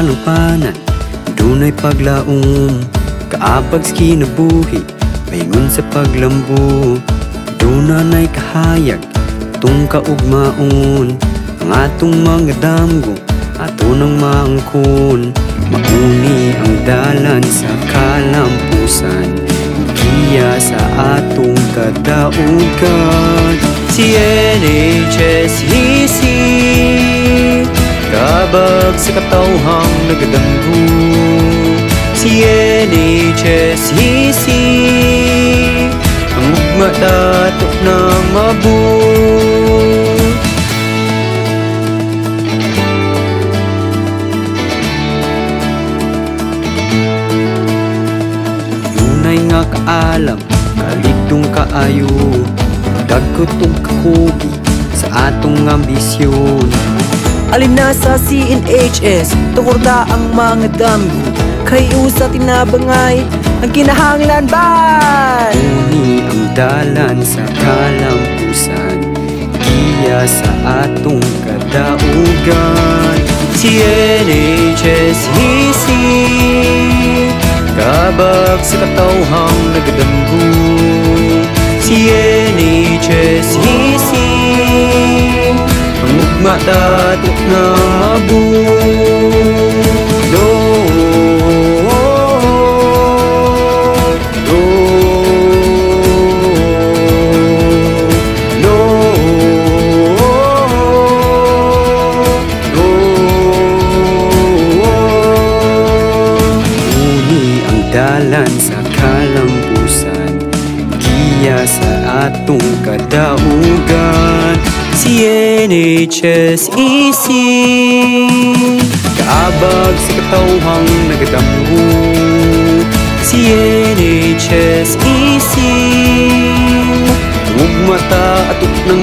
kalupanan, dunay paglaom, kaapag sa kinabuhi, paingon sa paglambo. Dunay kahayag, tung kaugmaon, ang atong mga damgo, ato nang maangkon. Mauni ang dalan sa kalampusan, giya sa atong kadaugan. Si NHSEC, kabag sa katawhang nagadanggo. Si NHSEC, ang ugma dato na mabuo. Dunay nga kaalam, kaligtong kaayo, dagkot ug kakugi sa atong ambisyon. Alin na sa CNHS, tukurda ang mga damgo, kayo sa tinabangay ang kinahanglan bay. Uni ang dalan sa kalampusan, giya sa atong kadaugan. Si NHSEC, kabag sa katawhang nagadanggo. Si NHSEC, ang ugma dato na mabuo. Dalan sa kalampusan, giya sa atong kadaugan. Si NHSEC, kaabag sa katawhang nagadamgo. Si NHSEC, ug mata atot ng